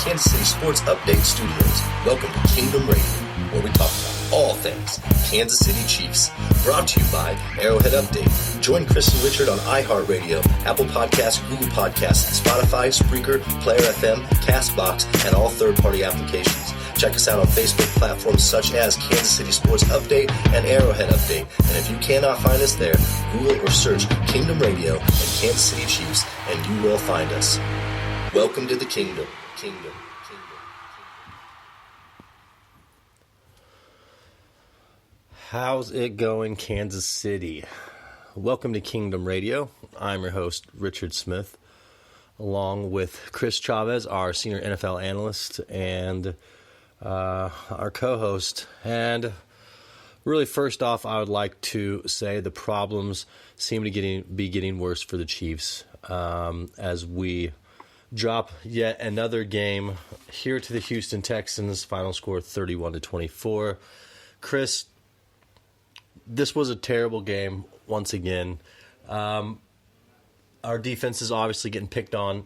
Kansas City Sports Update Studios. Welcome to Kingdom Radio, where we talk about all things Kansas City Chiefs. Brought to you by Arrowhead Update. Join Chris and Richard on iHeartRadio, Apple Podcasts, Google Podcasts, Spotify, Spreaker, Player FM, CastBox, and all third-party applications. Check us out on Facebook platforms such as Kansas City Sports Update and Arrowhead Update. And if you cannot find us there, Google or search Kingdom Radio and Kansas City Chiefs, and you will find us. Welcome to the Kingdom. Kingdom. How's it going, Kansas City? Welcome to Kingdom Radio. I'm your host, Richard Smith, along with Chris Chavez, our senior NFL analyst, and our co-host. And really, first off, I would like to say the problems seem to be getting worse for the Chiefs as we drop yet another game here to the Houston Texans. Final score 31-24. Chris, this was a terrible game once again. Our defense is obviously getting picked on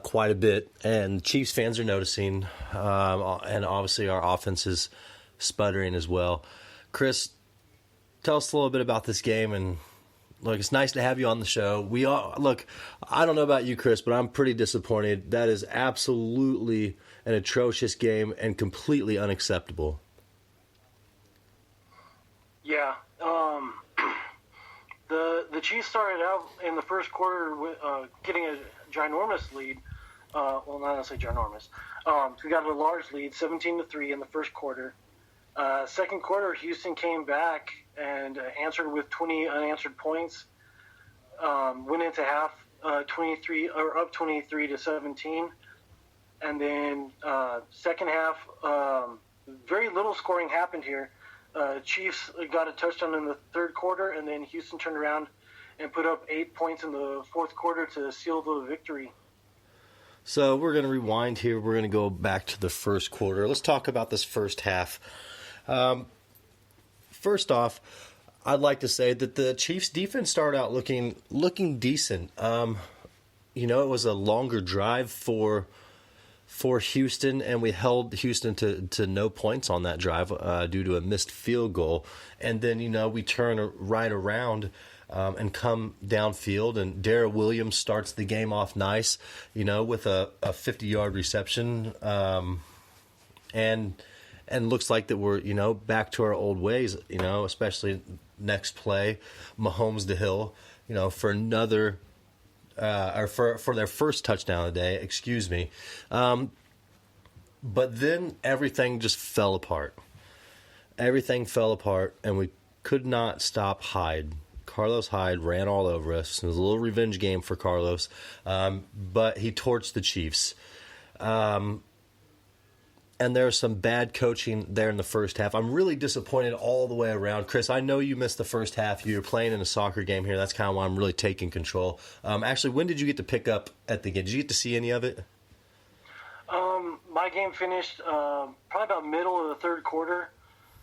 quite a bit, and Chiefs fans are noticing, and obviously our offense is sputtering as well. Chris, tell us a little bit about this game, and look, it's nice to have you on the show. Look, I don't know about you, Chris, but I'm pretty disappointed. That is absolutely an atrocious game and completely unacceptable. Yeah, the Chiefs started out in the first quarter with, getting a ginormous lead. Well, not necessarily ginormous. We got a large lead, 17-3 in the first quarter. Second quarter, Houston came back and answered with 20 unanswered points. Went into half up 23-17, and then second half, very little scoring happened here. Chiefs got a touchdown in the third quarter, and then Houston turned around and put up 8 points in the fourth quarter to seal the victory. So we're going to rewind here. We're going to go back to the first quarter. Let's talk about this first half. First off, I'd like to say that the Chiefs' defense started out looking decent. It was a longer drive for Houston, and we held Houston to no points on that drive due to a missed field goal. And then, we turn right around and come downfield, and Darrell Williams starts the game off nice, with a 50-yard reception. And looks like that we're, back to our old ways, especially next play, Mahomes to Hill, for another for their first touchdown of the day, excuse me. But then everything just fell apart. Everything fell apart, and we could not stop Hyde. Carlos Hyde ran all over us. It was a little revenge game for Carlos, but he torched the Chiefs. And there was some bad coaching there in the first half. I'm really disappointed all the way around. Chris, I know you missed the first half. You were playing in a soccer game here. That's kind of why I'm really taking control. Actually, when did you get to pick up at the game? Did you get to see any of it? My game finished probably about middle of the third quarter,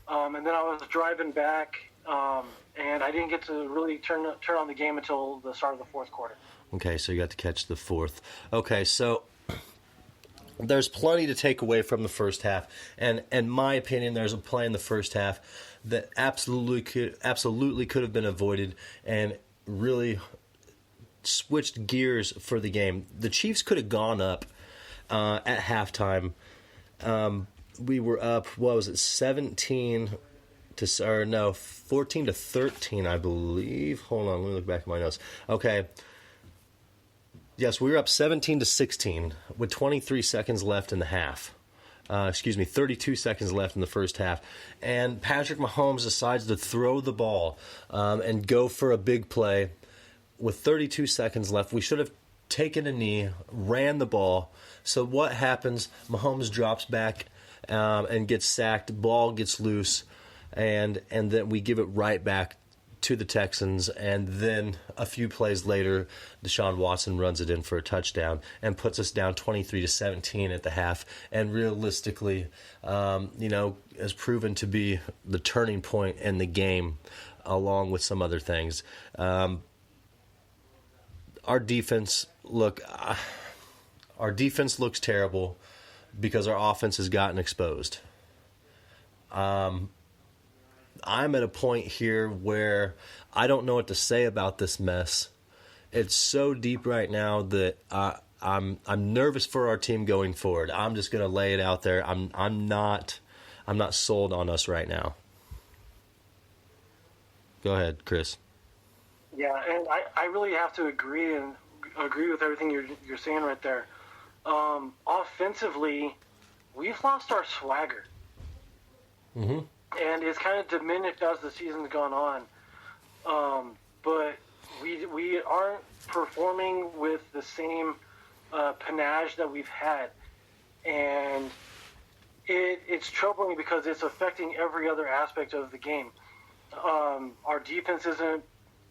and then I was driving back, and I didn't get to really turn on the game until the start of the fourth quarter. Okay, so you got to catch the fourth. Okay, so there's plenty to take away from the first half, and in my opinion, there's a play in the first half that absolutely could have been avoided and really switched gears for the game. The Chiefs could have gone up at halftime. We were up, 14 to 13, I believe. Hold on, let me look back at my notes. Okay. Yes, we were up 17 to 16 with 23 seconds left in the half. 32 seconds left in the first half. And Patrick Mahomes decides to throw the ball and go for a big play with 32 seconds left. We should have taken a knee, ran the ball. So what happens? Mahomes drops back and gets sacked. Ball gets loose, and then we give it right back to the Texans, and then a few plays later, Deshaun Watson runs it in for a touchdown and puts us down 23-17 at the half, and realistically, has proven to be the turning point in the game, along with some other things. Our defense looks terrible. because our offense has gotten exposed. I'm at a point here where I don't know what to say about this mess. It's so deep right now that I'm nervous for our team going forward. I'm just going to lay it out there. I'm not sold on us right now. Go ahead, Chris. Yeah, and I really have to agree with everything you're saying right there. Offensively, we've lost our swagger. Mm-hmm. And it's kind of diminished as the season's gone on. But we aren't performing with the same panache that we've had. And it's troubling because it's affecting every other aspect of the game. Our defense isn't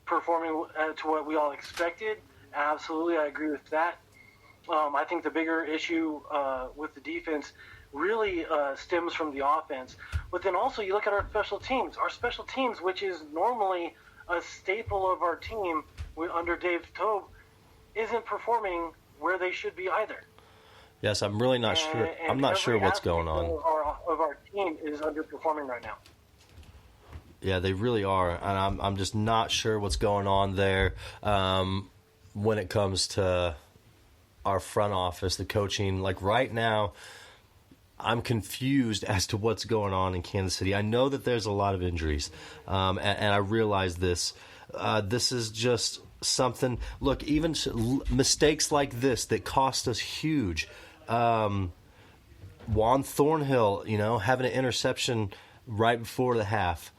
performing to what we all expected. Absolutely, I agree with that. I think the bigger issue with the defense really stems from the offense. But then also you look at our special teams. Our special teams, which is normally a staple of our team under Dave Tobe, isn't performing where they should be either. Yes, I'm really not sure. I'm not sure what's going on. Of our team is underperforming right now. Yeah, they really are, and I'm just not sure what's going on there when it comes to our front office, the coaching. Like right now, I'm confused as to what's going on in Kansas City. I know that there's a lot of injuries, and I realize this. This is just something. Look, even mistakes like this that cost us huge. Juan Thornhill, having an interception right before the half.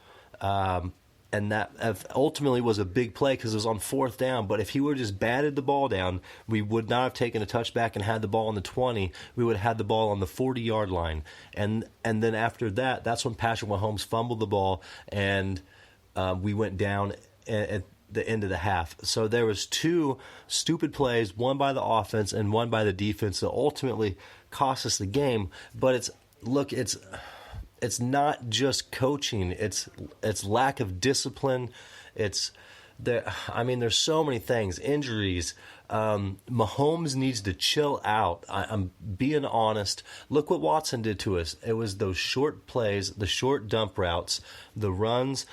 And that ultimately was a big play because it was on fourth down. But if he would have just batted the ball down, we would not have taken a touchback and had the ball on the 20. We would have had the ball on the 40-yard line. And then after that, that's when Patrick Mahomes fumbled the ball, and we went down at the end of the half. So there was two stupid plays, one by the offense and one by the defense, that ultimately cost us the game. But it's not just coaching. It's lack of discipline. There's so many things. Injuries. Mahomes needs to chill out. I'm being honest. Look what Watson did to us. It was those short plays, the short dump routes, the runs.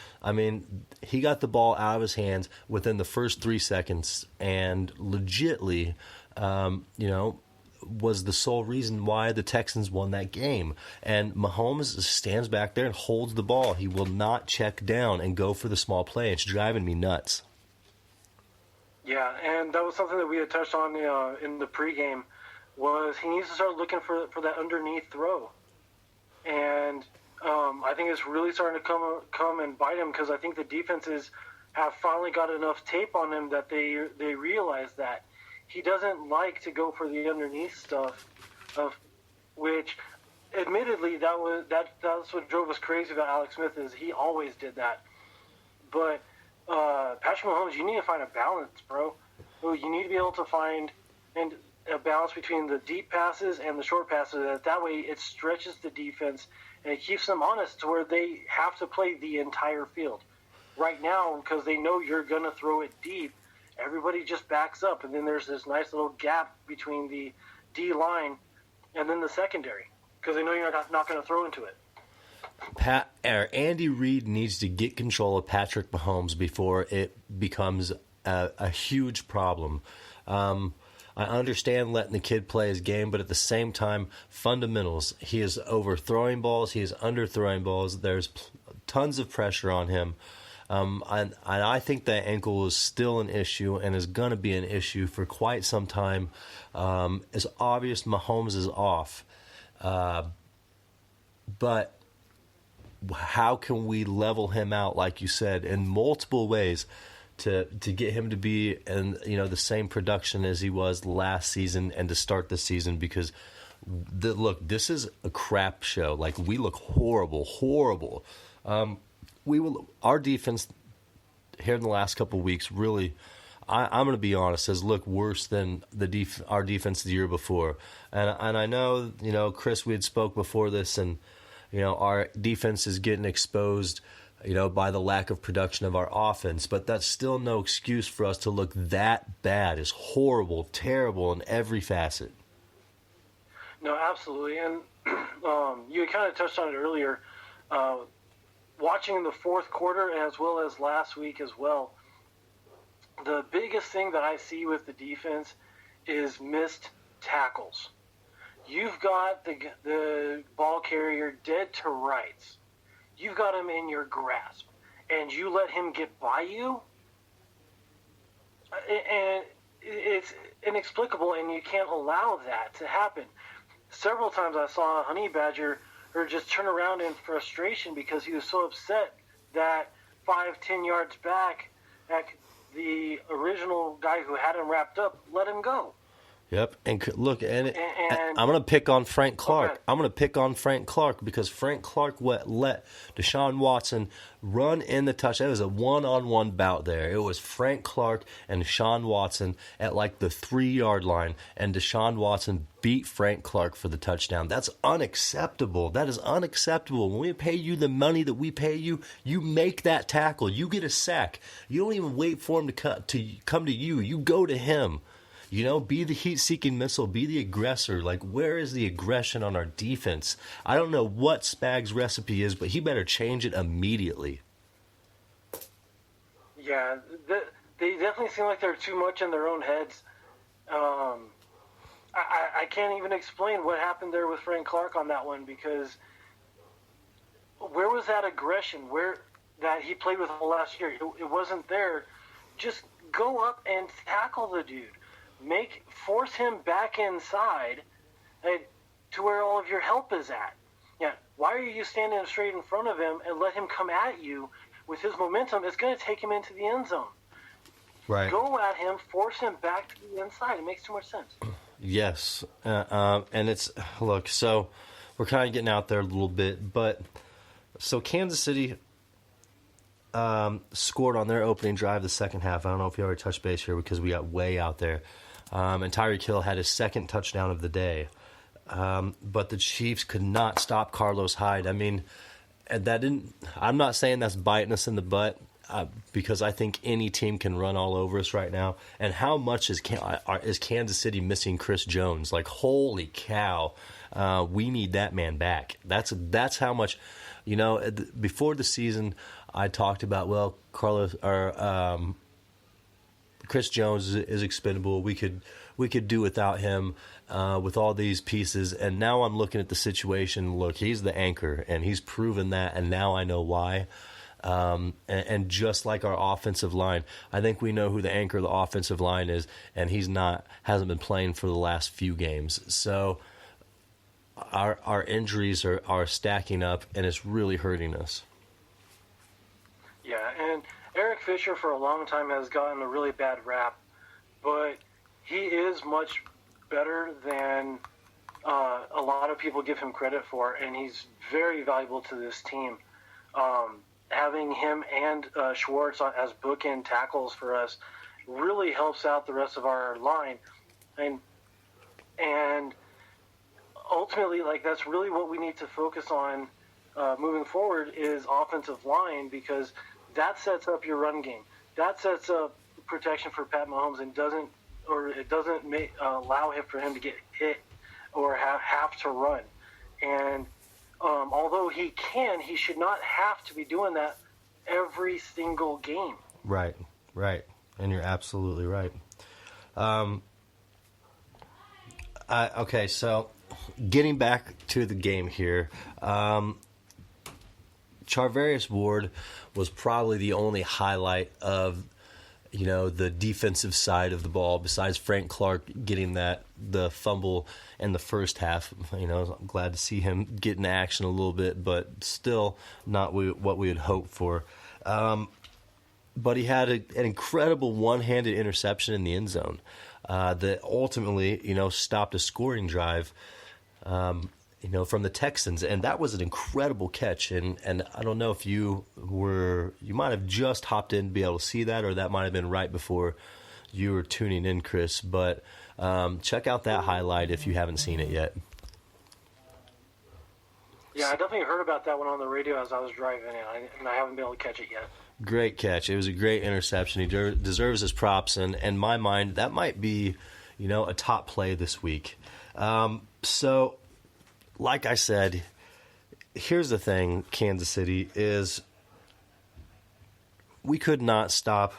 He got the ball out of his hands within the first 3 seconds, and legitly, was the sole reason why the Texans won that game. And Mahomes stands back there and holds the ball. He will not check down and go for the small play. It's driving me nuts. Yeah, and that was something that we had touched on in the pregame, was he needs to start looking for that underneath throw. And I think it's really starting to come and bite him, because I think the defenses have finally got enough tape on him that they realize that he doesn't like to go for the underneath stuff, which, admittedly, that's what drove us crazy about Alex Smith, is he always did that. But Patrick Mahomes, you need to find a balance, bro. You need to be able to find a balance between the deep passes and the short passes. That way, it stretches the defense and it keeps them honest to where they have to play the entire field. Right now, because they know you're going to throw it deep, everybody just backs up, and then there's this nice little gap between the D line and then the secondary, because they know you're not going to throw into it. Andy Reid needs to get control of Patrick Mahomes before it becomes a huge problem. I understand letting the kid play his game, but at the same time, fundamentals. He is overthrowing balls. He is underthrowing balls. There's tons of pressure on him. And I think that ankle is still an issue and is going to be an issue for quite some time. It's obvious Mahomes is off. But how can we level him out, like you said, in multiple ways to get him to be in the same production as he was last season and to start the season? Because look, this is a crap show. Like, we look horrible. Our defense here in the last couple of weeks, really, I'm going to be honest, has looked worse than our defense the year before. And I know, Chris, we had spoke before this, and our defense is getting exposed, by the lack of production of our offense. But that's still no excuse for us to look that bad. It's horrible, terrible in every facet. No, absolutely. And you kind of touched on it earlier. Watching the fourth quarter as well as last week as well, the biggest thing that I see with the defense is missed tackles. You've got the ball carrier dead to rights. You've got him in your grasp, and you let him get by you, and it's inexplicable, and you can't allow that to happen. Several times I saw Honey Badger just turn around in frustration because he was so upset that 5-10 yards back, the original guy who had him wrapped up let him go. Yep, and look, and I'm going to pick on Frank Clark. Okay. I'm going to pick on Frank Clark because Frank Clark let Deshaun Watson run in the touch. That was a one-on-one bout there. It was Frank Clark and Deshaun Watson at like the 3-yard line, and Deshaun Watson beat Frank Clark for the touchdown. That's unacceptable. That is unacceptable. When we pay you the money that we pay you, you make that tackle. You get a sack. You don't even wait for him to come to you. You go to him. You know, be the heat-seeking missile, be the aggressor. Like, where is the aggression on our defense? I don't know what Spag's recipe is, but he better change it immediately. Yeah, they definitely seem like they're too much in their own heads. I can't even explain what happened there with Frank Clark on that one, because where was that aggression where that he played with all last year? It wasn't there. Just go up and tackle the dude. Force him back inside to where all of your help is at. Yeah, why are you standing straight in front of him and let him come at you with his momentum? It's going to take him into the end zone. Right. Go at him, force him back to the inside. It makes too much sense. Yes, and it's look. So we're kind of getting out there a little bit, but so Kansas City scored on their opening drive the second half. I don't know if you already touched base here because we got way out there. And Tyreek Hill had his second touchdown of the day. But the Chiefs could not stop Carlos Hyde. I mean, I'm not saying that's biting us in the butt because I think any team can run all over us right now. And how much is Kansas City missing Chris Jones? Like, holy cow, we need that man back. That's how much. You know, before the season, I talked about, well, Chris Jones is expendable. We could do without him with all these pieces. And now I'm looking at the situation. Look, he's the anchor, and he's proven that. And now I know why. And just like our offensive line, I think we know who the anchor of the offensive line is, and hasn't been playing for the last few games. So our injuries are stacking up, and it's really hurting us. Yeah, and Eric Fisher for a long time has gotten a really bad rap, but he is much better than a lot of people give him credit for, and he's very valuable to this team. Having him and Schwartz as bookend tackles for us really helps out the rest of our line, and ultimately, like, that's really what we need to focus on moving forward is offensive line, because that sets up your run game. That sets up protection for Pat Mahomes, and it doesn't allow for him to get hit or have to run. And although he should not have to be doing that every single game. Right, and you're absolutely right. Okay, so getting back to the game here, Charvarius Ward was probably the only highlight of, you know, the defensive side of the ball, besides Frank Clark getting the fumble in the first half. You know, I'm glad to see him get in action a little bit, but still not what we had hoped for. But he had an incredible one-handed interception in the end zone that ultimately, you know, stopped a scoring drive, you know, from the Texans, and that was an incredible catch. And I don't know if you might have just hopped in to be able to see that, or that might have been right before you were tuning in, Chris. But check out that highlight if you haven't seen it yet. Yeah, I definitely heard about that one on the radio as I was driving in, and I haven't been able to catch it yet. Great catch. It was a great interception. He deserves his props, and in my mind, that might be, you know, a top play this week. So, like I said, here's the thing, Kansas City, is we could not stop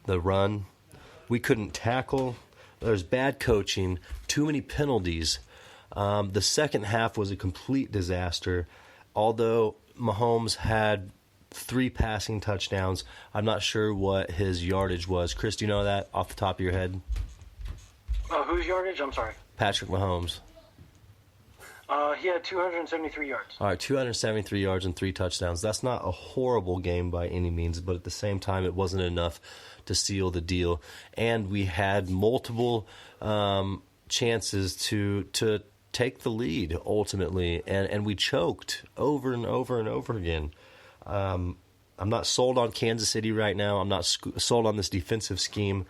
the run. We couldn't tackle. There's bad coaching, too many penalties. The second half was a complete disaster. Although Mahomes had 3 passing touchdowns, I'm not sure what his yardage was. Chris, do you know that off the top of your head? Whose yardage? I'm sorry. Patrick Mahomes. He had 273 yards. All right, 273 yards and 3 touchdowns. That's not a horrible game by any means, but at the same time, it wasn't enough to seal the deal. And we had multiple chances to take the lead ultimately, and we choked over and over and over again. I'm not sold on Kansas City right now. I'm not sold on this defensive scheme.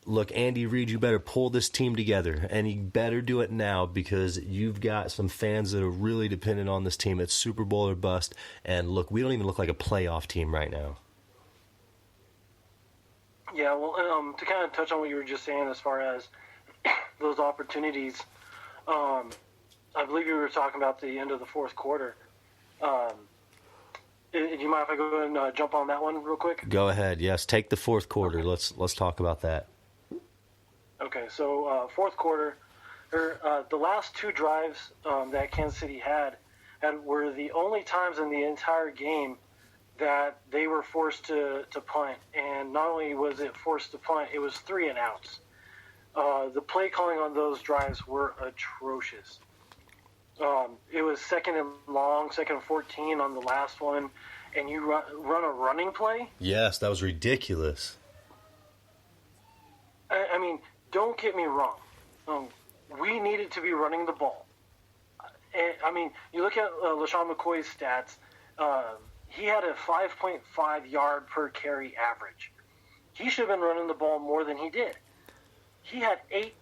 Look, Andy Reid, you better pull this team together, and you better do it now because you've got some fans that are really dependent on this team. It's Super Bowl or bust, and look, we don't even look like a playoff team right now. Yeah, well, to kind of touch on what you were just saying as far as those opportunities, I believe you were talking about the end of the fourth quarter. Do you mind if I go ahead and jump on that one real quick? Go ahead. Yes, take the fourth quarter. Okay. Let's talk about that. Okay, so fourth quarter, the last 2 drives that Kansas City had were the only times in the entire game that they were forced to punt. And not only was it forced to punt, it was 3 and outs. The play calling on those drives were atrocious. It was 2nd and long, 2nd and 14 on the last one, and you run a running play? Yes, that was ridiculous. I mean, don't get me wrong. We needed to be running the ball. I mean, you look at LaShawn McCoy's stats. He had a 5.5 yard per carry average. He should have been running the ball more than he did. He had 8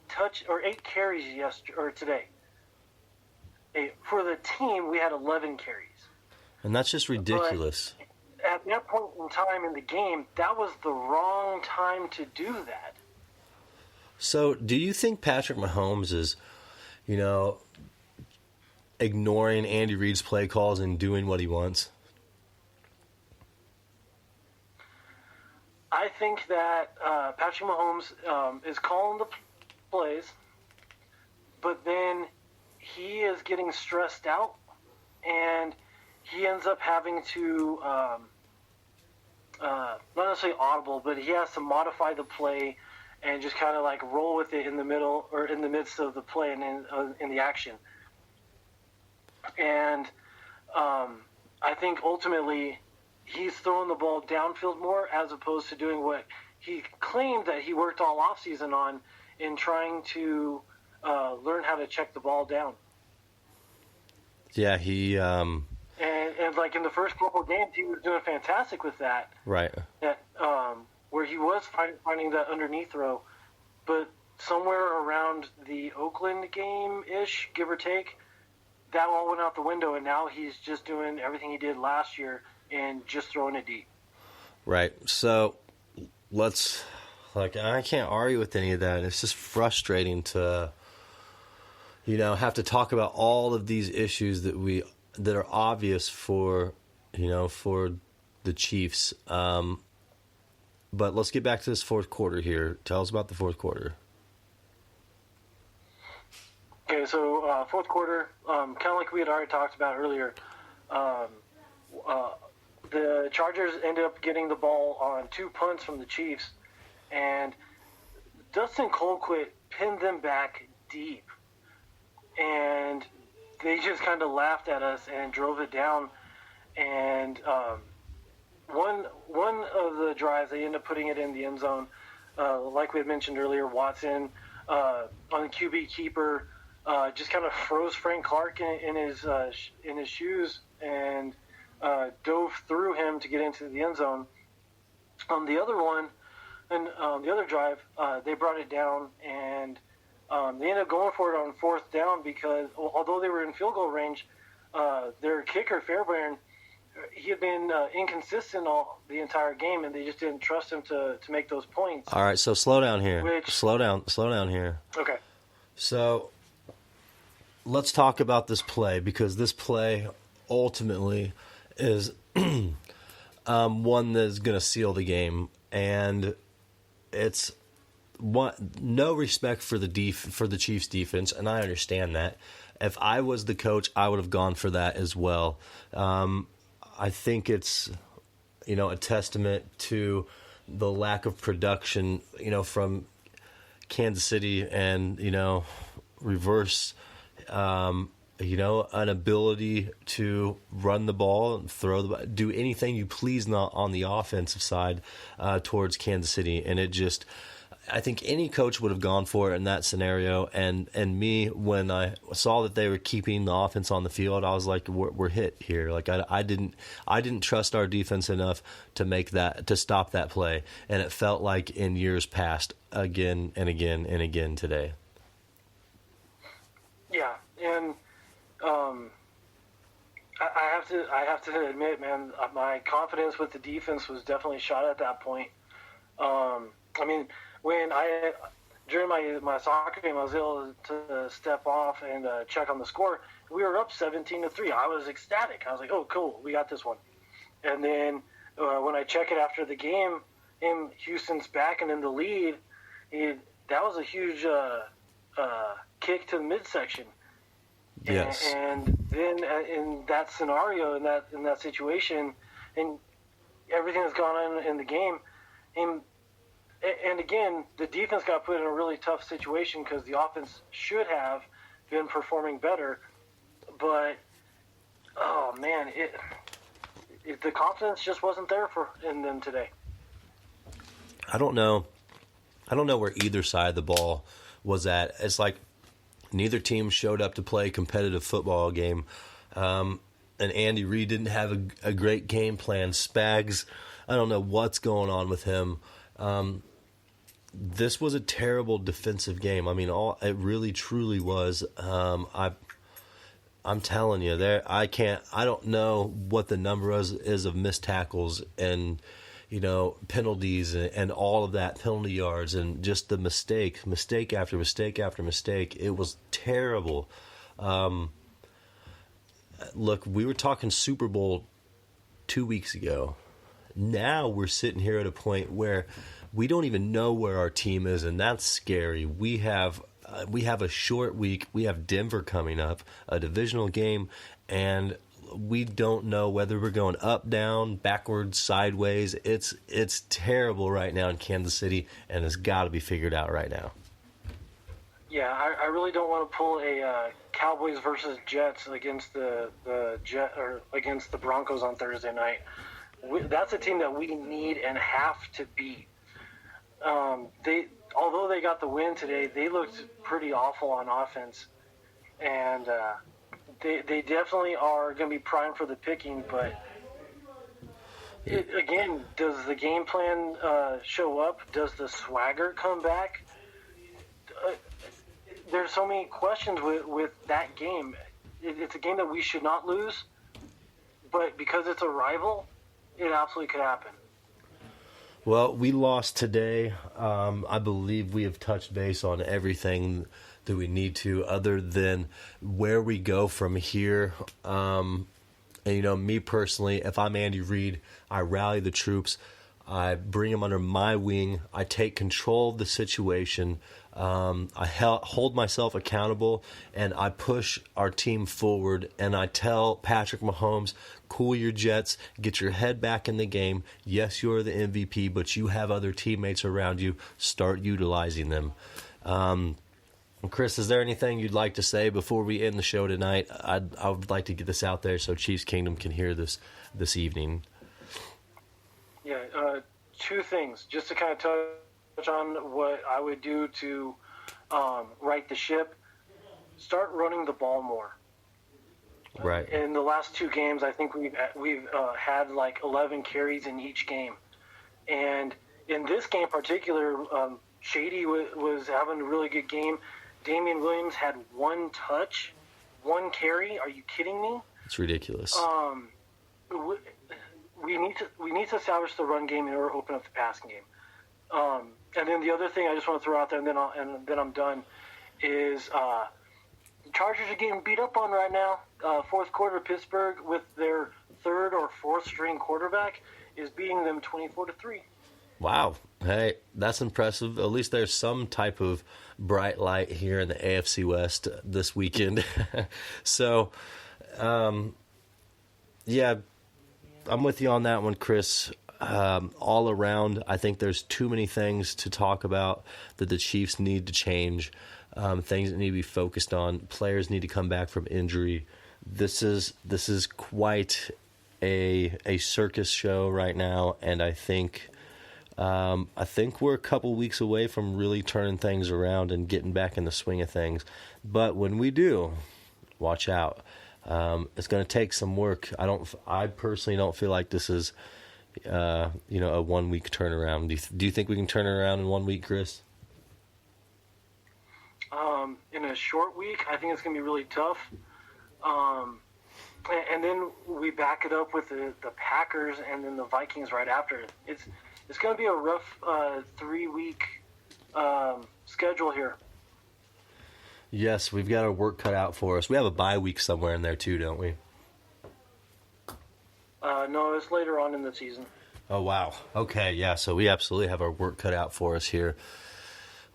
carries today. For the team, we had 11 carries. And that's just ridiculous. But at that point in time in the game, that was the wrong time to do that. So, do you think Patrick Mahomes is, ignoring Andy Reid's play calls and doing what he wants? I think that Patrick Mahomes is calling the plays, but then he is getting stressed out, and he ends up having to, not necessarily audible, but he has to modify the play and just kind of like roll with it in the middle or in the midst of the play and in the action. And I think ultimately he's throwing the ball downfield more as opposed to doing what he claimed that he worked all offseason on in trying to learn how to check the ball down. Yeah, he... And like in the first couple of games, he was doing fantastic with that. Right. That where he was finding that underneath throw, but somewhere around the Oakland game-ish, give or take, that all went out the window, and now he's just doing everything he did last year and just throwing it deep. Right. So I can't argue with any of that. It's just frustrating to, have to talk about all of these issues that are obvious for the Chiefs. But let's get back to this fourth quarter here. Tell us about the fourth quarter. Okay, so fourth quarter, kind of like we had already talked about earlier, the Chargers ended up getting the ball on 2 punts from the Chiefs, and Dustin Colquitt pinned them back deep, and they just kind of laughed at us and drove it down. And one of the drives, they ended up putting it in the end zone. Like we had mentioned earlier, Watson on the QB keeper just kind of froze Frank Clark in his shoes and dove through him to get into the end zone. On the other one, and the other drive, they brought it down, and they ended up going for it on 4th down because although they were in field goal range, their kicker, Fairbairn, he had been inconsistent all the entire game, and they just didn't trust him to make those points. All right, so slow down here. Slow down here. Okay. So let's talk about this play, because this play ultimately is one that's going to seal the game, and it's no respect for the Chiefs defense, and I understand that. If I was the coach, I would have gone for that as well. I think it's a testament to the lack of production from Kansas City, and reverse an ability to run the ball and do anything you please not on the offensive side towards Kansas City. And I think any coach would have gone for it in that scenario. And me, when I saw that they were keeping the offense on the field, I was like, we're hit here. Like I didn't trust our defense enough to stop that play. And it felt like in years past, again and again and again today. Yeah, and I have to admit, man, my confidence with the defense was definitely shot at that point. When during my soccer game, I was able to step off and check on the score. We were up 17-3. I was ecstatic. I was like, "Oh, cool, we got this one." And then when I check it after the game, Houston's back and in the lead. That was a huge kick to the midsection. Yes. And then in that scenario, in that situation, and everything that's gone on in the game, and again, the defense got put in a really tough situation because the offense should have been performing better. But, oh, man, the confidence just wasn't there in them today. I don't know where either side of the ball was at. It's like neither team showed up to play a competitive football game. And Andy Reid didn't have a great game plan. Spags, I don't know what's going on with him. This was a terrible defensive game. I mean, it really truly was. I'm telling you, I don't know what the number is of missed tackles and penalties and all of that, penalty yards, and just the mistake after mistake after mistake. It was terrible. Look, we were talking Super Bowl 2 weeks ago. Now we're sitting here at a point where we don't even know where our team is, and that's scary. We have a short week. We have Denver coming up, a divisional game, and we don't know whether we're going up, down, backwards, sideways. It's terrible right now in Kansas City, and it's got to be figured out right now. Yeah, I really don't want to pull a Cowboys versus Jets against the Broncos on Thursday night. That's a team that we need and have to beat. Although they got the win today, they looked pretty awful on offense, and they definitely are going to be primed for the picking. But again, does the game plan show up? Does the swagger come back? There's so many questions with that game. It's a game that we should not lose, but because it's a rival, it absolutely could happen. Well, we lost today. I believe we have touched base on everything that we need to, other than where we go from here. And, me personally, if I'm Andy Reid, I rally the troops. I bring them under my wing. I take control of the situation. I hold myself accountable, and I push our team forward, and I tell Patrick Mahomes, cool your jets, get your head back in the game. Yes, you're the MVP, but you have other teammates around you. Start utilizing them. Chris, is there anything you'd like to say before we end the show tonight? I would like to get this out there so Chiefs Kingdom can hear this evening. Yeah, two things. Just to kind of touch on what I would do to right the ship. Start running the ball more. Right. In the last two games, I think we've had like 11 carries in each game, and in this game in particular, Shady was having a really good game. Damian Williams had one touch, one carry. Are you kidding me? It's ridiculous. We need to establish the run game in order to open up the passing game. And then the other thing I just want to throw out there, and then I'm done, is the Chargers are getting beat up on right now. Fourth quarter, Pittsburgh, with their third or fourth string quarterback, is beating them 24-3. Wow. Hey, that's impressive. At least there's some type of bright light here in the AFC West this weekend. So, yeah, I'm with you on that one, Chris. All around, I think there's too many things to talk about that the Chiefs need to change, things that need to be focused on. Players need to come back from injury. This is quite a circus show right now, and I think we're a couple weeks away from really turning things around and getting back in the swing of things. But when we do, watch out. It's going to take some work. I personally don't feel like this is, a 1 week turnaround. Do you think we can turn it around in 1 week, Chris? In a short week, I think it's going to be really tough. And then we back it up with the Packers and then the Vikings right after. It's going to be a rough 3-week schedule here. Yes, we've got our work cut out for us. We have a bye week somewhere in there too, don't we? No, it's later on in the season. Oh, wow. Okay, yeah, so we absolutely have our work cut out for us here.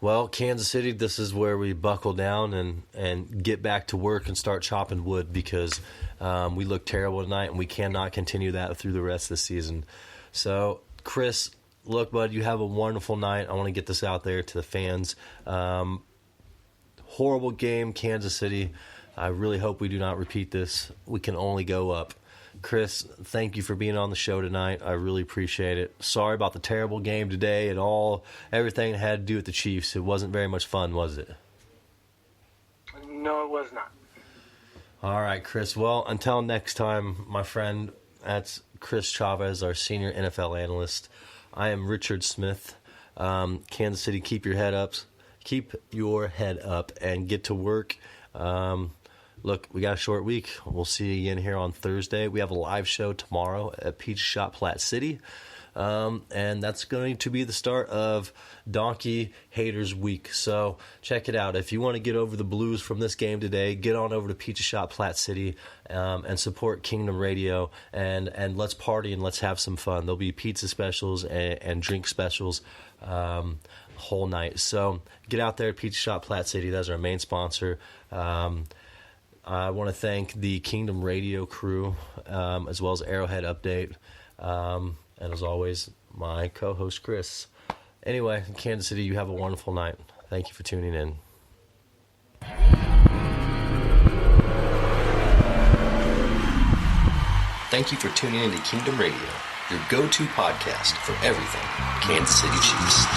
Well, Kansas City, this is where we buckle down and get back to work and start chopping wood because we look terrible tonight and we cannot continue that through the rest of the season. So, Chris, look, bud, you have a wonderful night. I want to get this out there to the fans. Horrible game, Kansas City. I really hope we do not repeat this. We can only go up. Chris, thank you for being on the show tonight. I really appreciate it. Sorry about the terrible game today and everything that had to do with the Chiefs. It wasn't very much fun, was it? No, it was not. All right, Chris. Well, until next time, my friend, that's Chris Chavez, our senior NFL analyst. I am Richard Smith. Kansas City, keep your head up. Keep your head up and get to work. Look, we got a short week. We'll see you again here on Thursday. We have a live show tomorrow at Pizza Shop Platte City. And that's going to be the start of Donkey Haters Week. So check it out. If you want to get over the blues from this game today, get on over to Pizza Shop Platte City and support Kingdom Radio. And let's party and let's have some fun. There'll be pizza specials and drink specials whole night. So get out there at Pizza Shop Platte City. That's our main sponsor. I want to thank the Kingdom Radio crew, as well as Arrowhead Update, and as always, my co-host Chris. Anyway, Kansas City, you have a wonderful night. Thank you for tuning in. Thank you for tuning in to Kingdom Radio, your go-to podcast for everything Kansas City Chiefs.